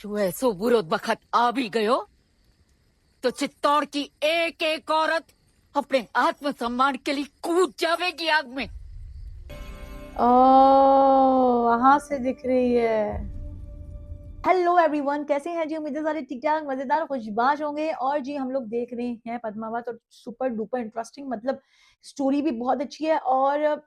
जो ऐसो बुरो बखत आ भी गयो तो चित्तौड़ की एक एक औरत अपने आत्मसम्मान के लिए कूद जावेगी आग में। ओ, वहां से दिख रही है। हेलो एवरीवन, कैसे हैं जी? उम्मीद है सारे ठीक ठाक मजेदार खुशबाश होंगे। और जी हम लोग देख रहे हैं पद्मावत, और सुपर डुपर इंटरेस्टिंग, मतलब स्टोरी भी बहुत अच्छी है और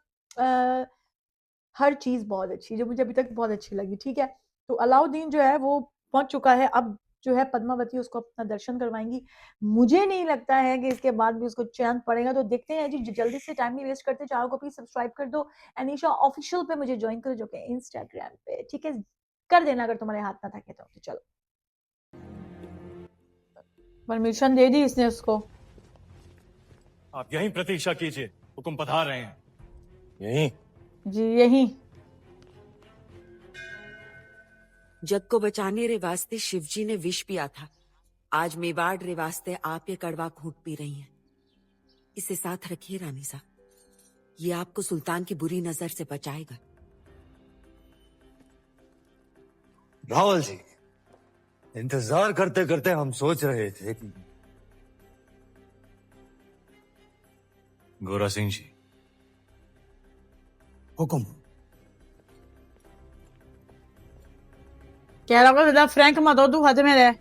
हर चीज बहुत अच्छी है जो मुझे अभी तक बहुत अच्छी लगी। ठीक है, तो अलाउद्दीन जो है वो पहुंच चुका है। अब जो है पद्मावती उसको अपना दर्शन करवाएंगी। मुझे नहीं लगता है कि इसके बाद भी उसको चैन पड़ेगा, तो देखते हैं जी। जल्दी से टाइम नहीं वेस्ट करते, चैनल को प्लीज सब्सक्राइब कर दो। अनीशा ऑफिशियल पे मुझे ज्वाइन करो, जो कि इंस्टाग्राम पे, ठीक है, कर देना अगर तुम्हारे हाथ ना थके तो चलो। परमिशन दे दी इसने उसको। आप यहीं प्रतीक्षा कीजिए, हुक्म पधार रहे हैं। यहीं? जी यही। जग को बचाने रे वास्ते शिवजी ने विष पिया था। आज मेवाड़ रे वास्ते आप ये कड़वा घूंट पी रही हैं। इसे साथ रखिए रानी साहब, ये आपको सुल्तान की बुरी नजर से बचाएगा। रावल जी, इंतजार करते करते हम सोच रहे थे कि गोरा सिंह जी, हुक्म। कह रहा होगा ज्यादा फ्रैंक मत हो, तू हद में रह।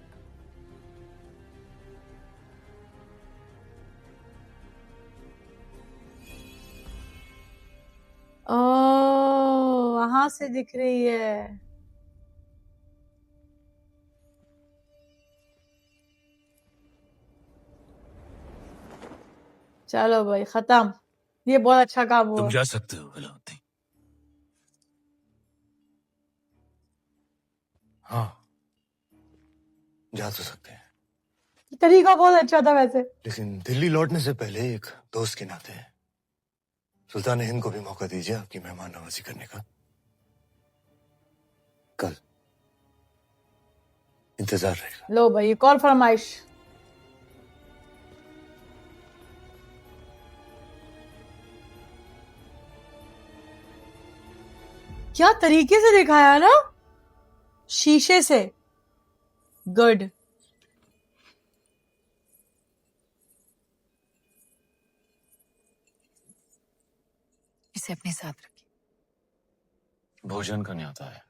ओ, वहां से दिख रही है। चलो भाई, खत्म। ये बहुत अच्छा काम हुआ। तुम जा सकते हो अलाउद्दीन। हाँ, जा तो सकते हैं, तरीका बहुत अच्छा था वैसे। लेकिन दिल्ली लौटने से पहले एक दोस्त के नाते सुल्तान हिंद को भी मौका दीजिए आपकी मेहमान नवाजी करने का। कल इंतजार रहेगा। लो भाई, कॉल फरमाइश। क्या तरीके से दिखाया ना, शीशे से। गुड। इसे अपने साथ रखिए। भोजन का न्योता है,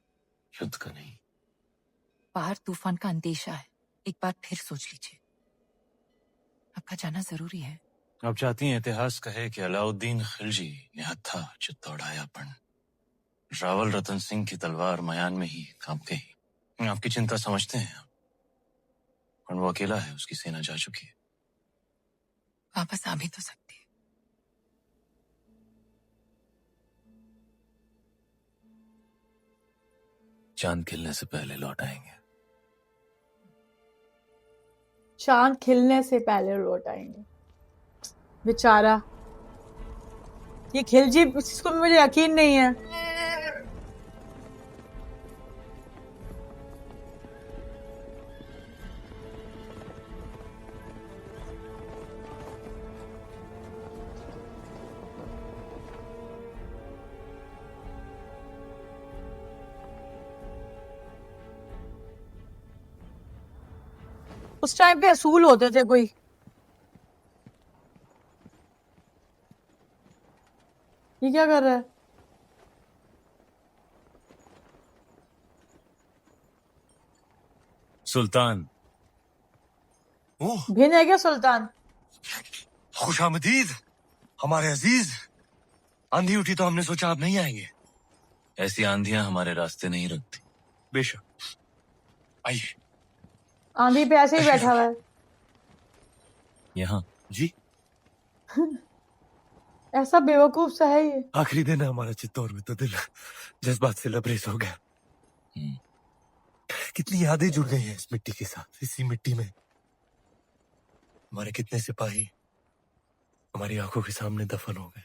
युद्ध का नहीं। बाहर तूफान का अंदेशा है, एक बार फिर सोच लीजिए। आपका जाना जरूरी है। आप चाहती हैं इतिहास कहे कि अलाउद्दीन खिलजी ने हत्था चित्तौड़ायापन, रावल रतन सिंह की तलवार मयान में ही कांप गई। आपकी चिंता समझते हैं हम, और वो अकेला है, उसकी सेना जा चुकी है। वापस आ भी तो सकती है। चांद खिलने से पहले लौट आएंगे। चांद खिलने से पहले लौट आएंगे। बेचारा ये खिलजी, इसको मुझे यकीन नहीं है। उस टाइम पे असूल होते थे कोई। ये क्या कर रहा है? सुल्तान। ओह, भिन है क्या सुल्तान? खुशामदीद हमारे अजीज। आंधी उठी तो हमने सोचा आप नहीं आएंगे। ऐसी आंधियां हमारे रास्ते नहीं रुकती। बेशक, आइए। आंधी पे ऐसे ही बैठा हुआ है। यहाँ जी, ऐसा बेवकूफ सा है ये। आखिरी दिन है हमारा चित्तौड़ में, तो दिल जज्बात से लबरेज हो गया। कितनी यादें जुड़ गई हैं इस मिट्टी के साथ। इसी मिट्टी में हमारे कितने सिपाही हमारी आंखों के सामने दफन हो गए।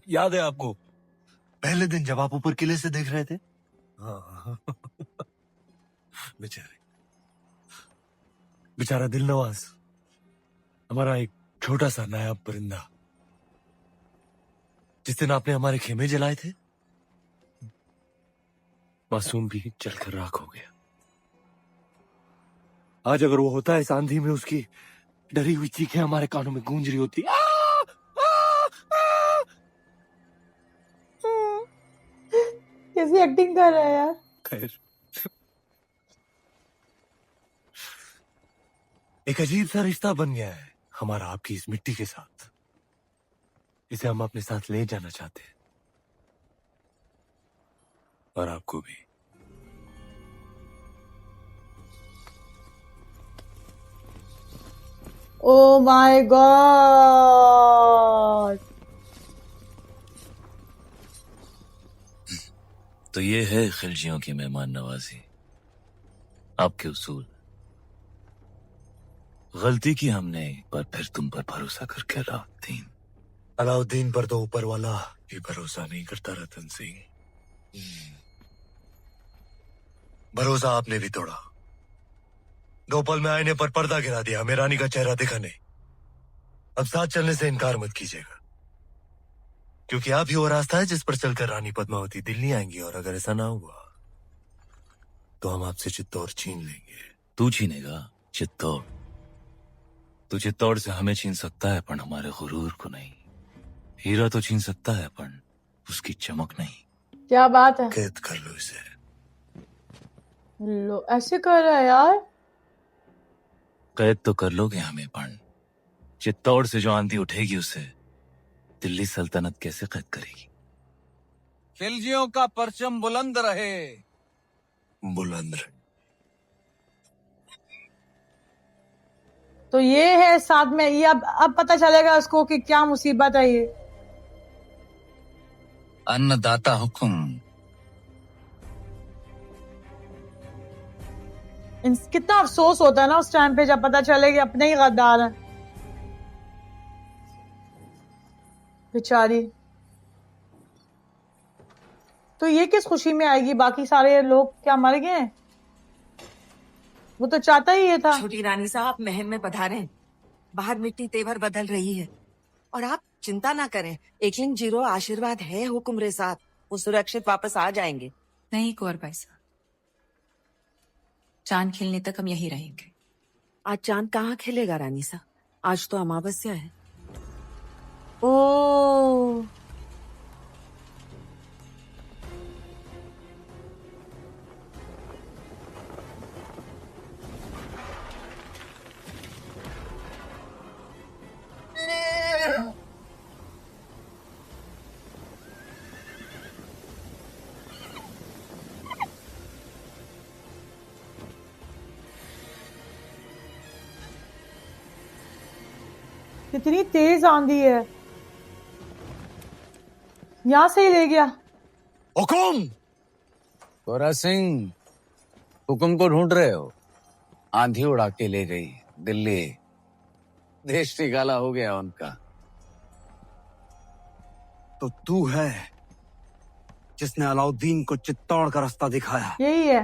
याद है आपको पहले दिन जब आप ऊपर किले से देख रहे थे? हाँ। बेचारे, बेचारा दिलनवाज, हमारा एक छोटा सा नायाब परिंदा, जिस दिन आपने हमारे खेमे जलाए थे, मासूम भी जलकर राख हो गया। आज अगर वो होता है इस आंधी में, उसकी डरी हुई चीखें हमारे कानों में गूंज रही होती। कैसी एक्टिंग कर रहा है यार। खैर, एक अजीब सा रिश्ता बन गया है हमारा आपकी इस मिट्टी के साथ। इसे हम अपने साथ ले जाना चाहते हैं, और आपको भी। Oh my God. तो ये है खिलजियों की मेहमान नवाजी, आपके उसूल। गलती की हमने एक बार फिर तुम पर भरोसा करके अलाउद्दीन। अलाउद्दीन पर तो ऊपर वाला भी भरोसा नहीं करता रतन सिंह। भरोसा आपने भी तोड़ा। 2 पल में आईने पर पर्दा गिरा दिया, हमें रानी का चेहरा दिखा नहीं। अब साथ चलने से इनकार मत कीजिएगा, क्योंकि आप ही वो रास्ता है जिस पर चलकर रानी पद्मावती दिल्ली आएंगी, और अगर ऐसा ना हुआ तो हम आपसे चित्तौड़ छीन लेंगे। तू छीनेगा चित्तौड़? तू चित्तौड़ से हमें छीन सकता है, पर हमारे गुरूर को नहीं। हीरा तो छीन सकता है, पर उसकी चमक नहीं। क्या बात है। कैद कर लो इसे। लो, ऐसे कर रहा है यार। कैद तो कर लोगे हमें, पर चित्तौड़ से जो आंधी उठेगी उसे दिल्ली सल्तनत कैसे कैद करेगी? खिलजियों का परचम बुलंद रहे। बुलंद रहे। तो ये है साथ में, ये अब पता चलेगा उसको कि क्या मुसीबत है ये। अन्नदाता हुक्म। कितना अफसोस होता है ना उस टाइम पे जब पता चले कि अपने ही गद्दार हैं बेचारी। तो ये किस खुशी में आएगी? बाकी सारे लोग क्या मर गए हैं? वो तो चाहता ही ये था। छोटी रानी साहब महल में पधारे हैं। बाहर मिट्टी तेवर बदल रही है, और आप चिंता ना करें। एकलिंग जीरो आशीर्वाद है हुक्म रे साथ, वो सुरक्षित वापस आ जाएंगे। नहीं कुंवर भाई साहब, चांद खिलने तक हम यहीं रहेंगे। आज चांद कहाँ खिलेगा रानी साहब, आज तो अमावस्या है। ओ कितनी तेज आंधी है। यहां से ही ले गया। हुकुम! गोरा सिंह, हुक्म को ढूंढ रहे हो? आंधी उड़ा के ले गई दिल्ली। देश निकाला हो गया उनका। तो तू है जिसने अलाउद्दीन को चित्तौड़ का रास्ता दिखाया। यही है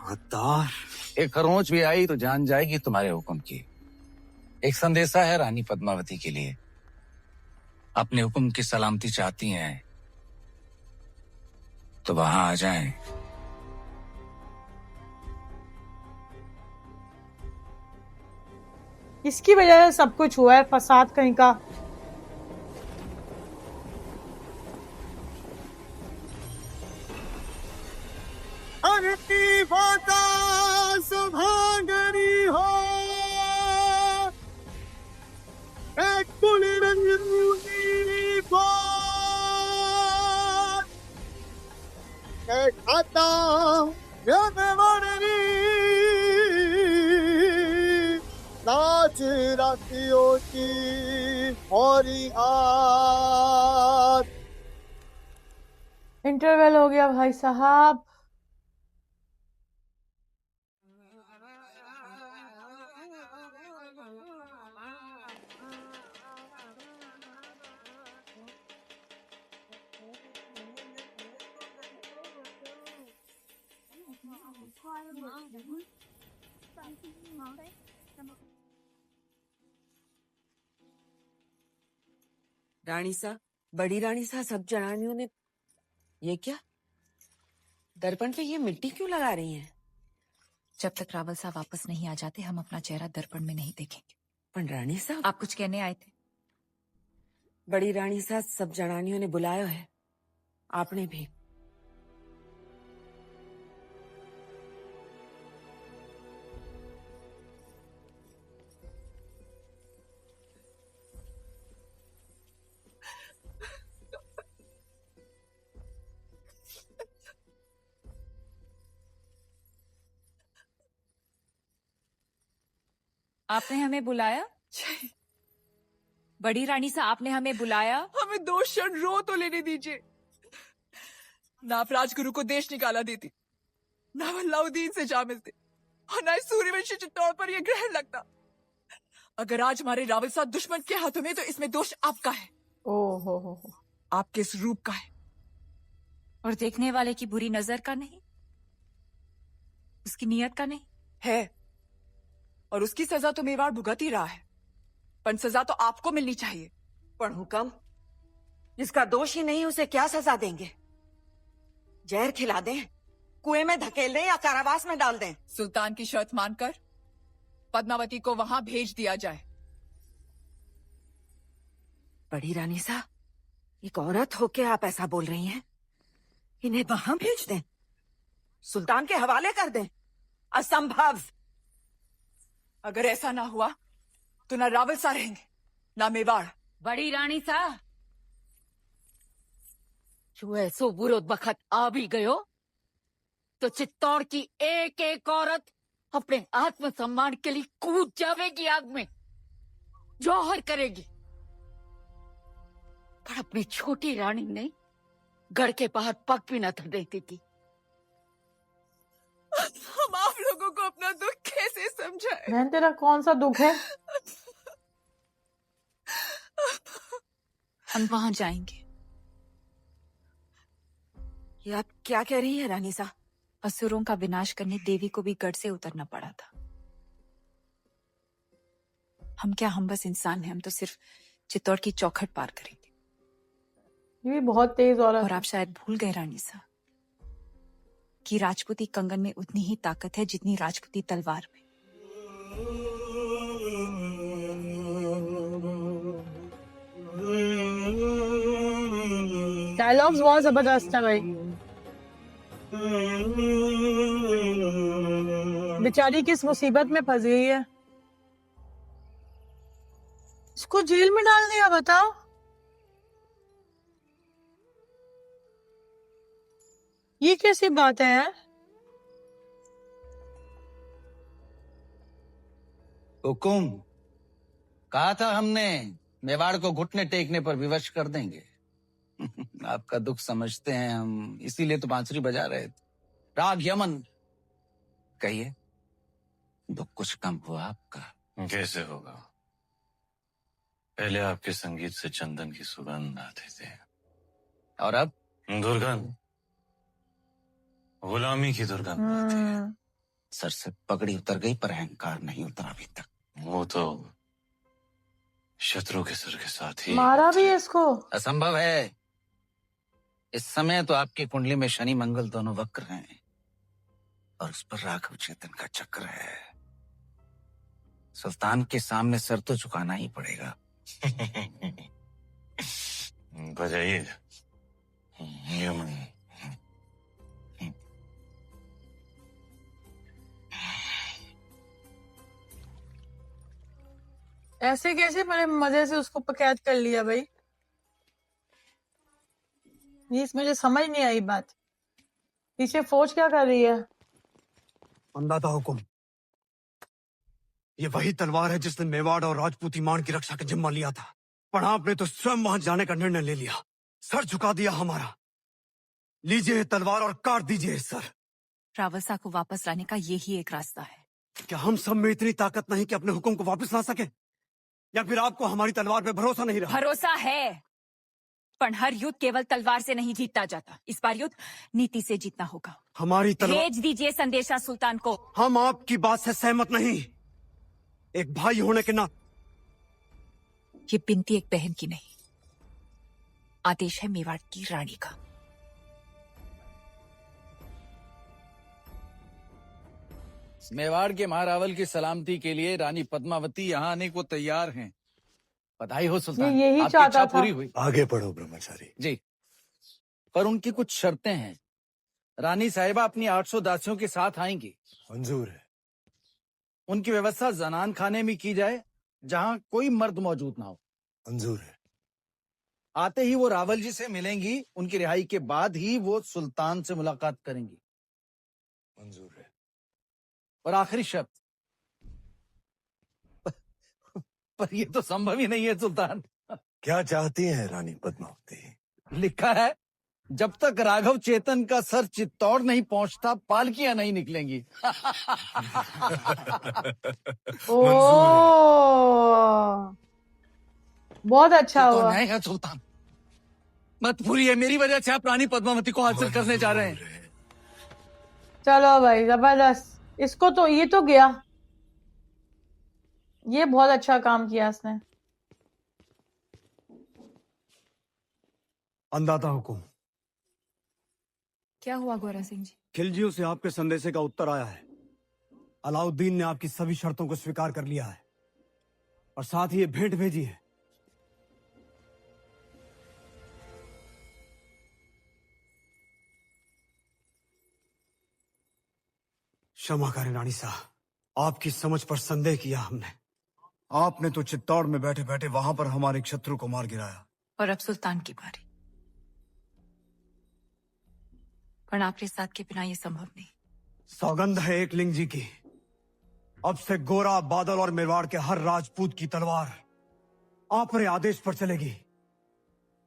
गद्दार। एक खरोंच भी आई तो जान जाएगी तुम्हारे हुक्म की। एक संदेशा है रानी पद्मावती के लिए। अपने हुक्म की सलामती चाहती हैं तो वहां आ जाएं। इसकी वजह से सब कुछ हुआ है, फसाद कहीं का। सुभागरी हो नाच रातियों की मोरी आज। इंटरवल हो गया भाई साहब। रानी साहब, बड़ी रानी साहब, सब जनानियों ने ये क्या? दर्पण पे ये मिट्टी क्यों लगा रही हैं? जब तक रावल साहब वापस नहीं आ जाते हम अपना चेहरा दर्पण में नहीं देखेंगे। पण रानी साहब, आप कुछ कहने आए थे? बड़ी रानी साहब सब जनानियों ने बुलाया है, आपने भी। आपने हमें बुलाया? बड़ी रानी साहब आपने हमें बुलाया? हमें 2 क्षण रो तो लेने दीजिए। ना आप राजगुरु को देश निकाला देती, ना अलाउद्दीन से जा मिलते, और ना इस सूर्यवंशी चित्तौड़ पर यह ग्रहण लगता। अगर आज हमारे रावल साहब दुश्मन के हाथों में, तो इसमें दोष आपका है, ओ हो, आपके इस रूप का है। और देखने वाले की बुरी नजर का नहीं, उसकी नीयत का नहीं है, और उसकी सजा तो मेवाड़ भुगत ही रहा है, पर सजा तो आपको मिलनी चाहिए। पण हुक्म, जिसका दोष ही नहीं उसे क्या सजा देंगे? जहर खिला दें, कुएं में धकेल दें या कारावास में डाल दें? सुल्तान की शर्त मानकर पद्मावती को वहां भेज दिया जाए। बड़ी रानी साहब, एक औरत होके आप ऐसा बोल रही हैं? इन्हें वहां भेज दें, सुल्तान के हवाले कर दें? असंभव। अगर ऐसा ना हुआ तो ना रावल सा रहेंगे, ना मेवाड़। बड़ी रानी साहब, जो ऐसो बुरो बखत आ भी गयो तो चित्तौड़ की एक एक औरत अपने आत्मसम्मान के लिए कूद जावेगी आग में, जौहर करेगी। पर अपनी छोटी रानी ने गढ़ के बाहर पग भी न धरने देती। हम आप लोगों को अपना दुख कैसे समझाएं? बहन तेरा कौन सा दुख है? हम वहां जाएंगे। ये आप क्या कह रही हैं रानी साहब? असुरों का विनाश करने देवी को भी गढ़ से उतरना पड़ा था। हम क्या, हम बस इंसान हैं, हम तो सिर्फ चित्तौड़ की चौखट पार करेंगे। ये भी बहुत तेज औरत और है। आप शायद भूल गए रानी साहब कि राजपूती कंगन में उतनी ही ताकत है जितनी राजपूती तलवार में। डायलॉग्स बहुत जबरदस्त है भाई। बेचारी किस मुसीबत में फंस गई है, इसको जेल में डाल दिया, बताओ। ये कैसी बात है यार? हुकुम, कहा था हमने मेवाड़ को घुटने टेकने पर विवश कर देंगे। आपका दुख समझते हैं हम, इसीलिए तो बांसुरी बजा रहे थे। राग यमन, कहिए, दुख कुछ कम हुआ आपका? कैसे होगा? पहले आपके संगीत से चंदन की सुगंध आते थे, और अब दुर्गंध, गुलामी की दुर्गंध आती है। सर से पगड़ी उतर गई पर अहंकार नहीं उतरा अभी तक। वो तो शत्रु के सर के साथ ही मारा भी है इसको। असंभव है। इस समय तो आपकी कुंडली में शनि मंगल दोनों वक्र हैं और उस पर राघव चेतन का चक्र है। सुल्तान के सामने सर तो झुकाना ही पड़ेगा। बजाइए यमन। ऐसे कैसे बड़े मजे से उसको कैद कर लिया भाई? ये मुझे समझ नहीं आई बात। पीछे फौज क्या कर रही है? अंदाता हुकुम, ये वही तलवार है जिसने मेवाड़ और राजपूती मान की रक्षा का जिम्मा लिया था, पर आपने तो स्वयं वहां जाने का निर्णय ले लिया, सर झुका दिया हमारा। लीजिए ये तलवार और काट दीजिए सर। रावलसा को वापस लाने का यही एक रास्ता है। क्या हम सब में इतनी ताकत नहीं कि अपने हुक्म को वापस ला सके, या फिर आपको हमारी तलवार पे भरोसा नहीं रहा? भरोसा है, पर हर युद्ध केवल तलवार से नहीं जीता जाता। इस बार युद्ध नीति से जीतना होगा। हमारी तलवार। भेज दीजिए संदेशा सुल्तान को। हम आपकी बात से सहमत नहीं। एक भाई होने के नाते। ये बिनती एक बहन की नहीं, आदेश है मेवाड़ की रानी का। मेवाड़ के महारावल की सलामती के लिए रानी पद्मावती यहाँ आने को तैयार हैं। बधाई हो सुल्तान, यही आपकी चाहता इच्छा था। पूरी हुई। आगे बढ़ो ब्रह्मचारी। जी, पर उनकी कुछ शर्तें हैं। रानी साहिबा अपनी 800 दासियों के साथ आएंगी। मंजूर है। उनकी व्यवस्था जनान खाने में की जाए, जहाँ कोई मर्द मौजूद ना हो। मंजूर है। आते ही वो रावल जी से मिलेंगी, उनकी रिहाई के बाद ही वो सुल्तान से मुलाकात करेंगी। मंजूर है। और आखिरी शर्त, पर ये तो संभव ही नहीं है सुल्तान। क्या चाहती हैं रानी पद्मावती? लिखा है, जब तक राघव चेतन का सर चित्तौड़ नहीं पहुंचता, पालकियां नहीं निकलेंगी। ओ, बहुत अच्छा तो हुआ। न्याय है सुल्तान, मत भूलिए मेरी वजह से आप रानी पद्मावती को हासिल करने जा रहे हैं। मंजूर है। चलो भाई जबरदस्त, इसको तो ये तो गया, ये बहुत अच्छा काम किया इसने। अंदाता हुकुम, क्या हुआ गोरा सिंह जी? खिलजियों से आपके संदेशे का उत्तर आया है। अलाउद्दीन ने आपकी सभी शर्तों को स्वीकार कर लिया है और साथ ही ये भेंट भेजी है। क्षमा करें रानी साहब, आपकी समझ पर संदेह किया हमने। आपने तो चित्तौड़ में बैठे बैठे वहां पर हमारे एक शत्रु को मार गिराया। और अब सुल्तान की बारी। पर आपके साथ के बिना ये संभव नहीं। सौगंध है एकलिंग जी की, अब से गोरा, बादल और मेवाड़ के हर राजपूत की तलवार आप रे आदेश पर चलेगी।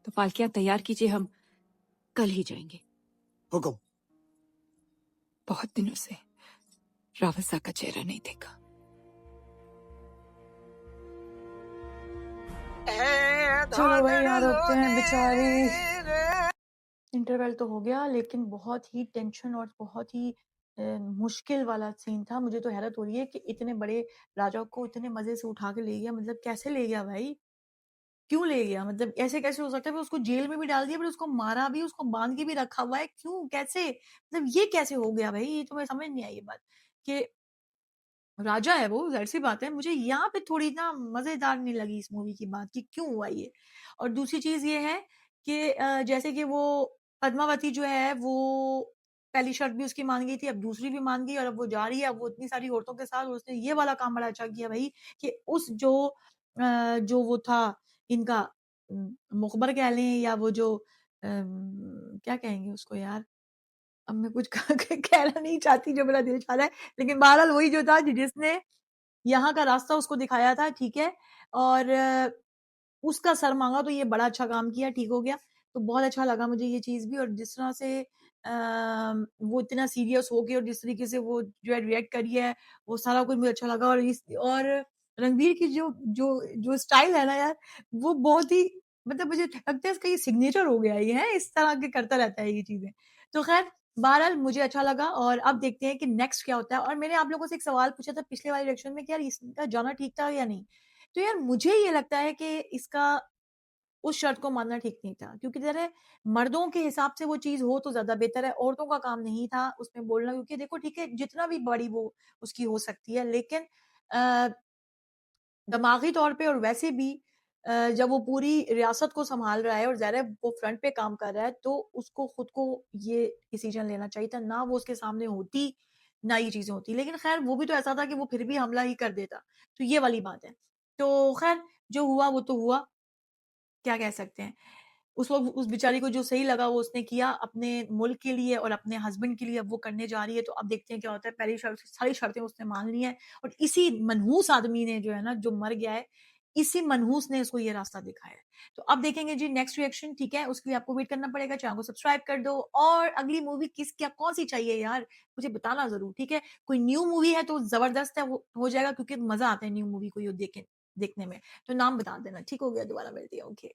तो पालकियां तैयार कीजिए, हम कल ही जाएंगे। हुकुम। बहुत दिनों से रावल साहब का चेहरा नहीं देखा। चलो भाई यहाँ रुकते हैं बेचारी। इंटरवल तो हो गया, लेकिन बहुत ही टेंशन और बहुत ही मुश्किल वाला सीन था। मुझे तो हैरत हो रही है कि इतने बड़े राजा को इतने मजे से उठा के ले गया, मतलब कैसे ले गया भाई, क्यों ले गया, मतलब ऐसे कैसे हो सकता है? फिर उसको जेल में भी डाल दिया, फिर उसको मारा भी, उसको बांध के भी रखा हुआ है, क्यों, कैसे, मतलब ये कैसे हो गया भाई? ये तो मैं समझ नहीं आई ये बात कि राजा है वो, ज़ाहिर सी बात है। मुझे यहाँ पे थोड़ी ना मज़ेदार नहीं लगी इस मूवी की बात कि क्यों हुआ ये। और दूसरी चीज़ ये है कि जैसे कि वो पद्मावती जो है वो पहली शर्त भी उसकी मान गई थी, अब दूसरी भी मान गई और अब वो जा रही है, अब वो इतनी सारी औरतों के साथ, और उसने ये वाला काम बड़ा अच्छा किया भाई कि उस जो वो था इनका मुखबर कह लें या वो जो क्या कहेंगे उसको यार? अब मैं कुछ कहना नहीं चाहती जो मेरा दिल चाह रहा है, लेकिन बहरहाल वही जो था जिसने यहाँ का रास्ता उसको दिखाया था, ठीक है? और उसका सर माँगा, तो ये बड़ा अच्छा काम किया, ठीक हो गया। तो बहुत अच्छा लगा मुझे ये चीज़ भी, और जिस तरह से वो इतना सीरियस हो के और जिस तरीके से वो जो है रिएक्ट करी है, वो सारा कुछ मुझे अच्छा लगा। और रणवीर की जो जो जो स्टाइल है ना यार, वो बहुत ही, मतलब मुझे लगता है इसका ये सिग्नेचर हो गया ये है, इस तरह के करता रहता है ये चीज़ें। तो ख़ैर बहरहाल मुझे अच्छा लगा, और अब देखते हैं कि नेक्स्ट क्या होता है। और मैंने आप लोगों से एक सवाल पूछा था पिछले वाले रिएक्शन में कि यार इसका जाना ठीक था या नहीं? तो यार मुझे ये लगता है कि इसका उस शर्त को मानना ठीक नहीं था, क्योंकि ज़रा मर्दों के हिसाब से वो चीज़ हो तो ज़्यादा बेहतर है, औरतों का काम नहीं था उसमें बोलना, क्योंकि देखो ठीक है, जितना भी बड़ी वो उसकी हो सकती है, लेकिन अ, दिमागी तौर पे और वैसे भी जब वो पूरी रियासत को सँभाल रहा है और ज़ाहिर है वो फ्रंट पे काम कर रहा है, तो उसको खुद को ये डिसीज़न लेना चाहिए था, ना वो उसके सामने होती, ना ये चीज़ें होती। लेकिन ख़ैर वो भी तो ऐसा था कि वो फिर भी हमला ही कर देता, तो ये वाली बात है। तो ख़ैर जो हुआ वो तो हुआ, क्या कह सकते हैं। उस वक़्त उस बेचारी को जो सही लगा वो उसने किया अपने मुल्क के लिए और अपने हस्बैंड के लिए, अब वो करने जा रही है, तो अब देखते हैं क्या होता है। पहली शर्त, सारी शर्तें उसने मान ली हैं, और इसी मनहूस आदमी ने जो है ना, जो मर गया है, इसी मनहूस ने उसको ये रास्ता दिखाया है। तो अब देखेंगे जी नेक्स्ट रिएक्शन, ठीक है? उसके लिए आपको वेट करना पड़ेगा, चैनल को सब्सक्राइब कर दो, और अगली मूवी किस क्या कौन-सी चाहिए यार, मुझे बताना ज़रूर, ठीक है? कोई न्यू मूवी है तो ज़बरदस्त है, वो हो जाएगा, क्योंकि मज़ा आता है न्यू मूवी को ये देखने में। तो नाम बता देना, ठीक हो गया? दोबारा मिलती है, ओके।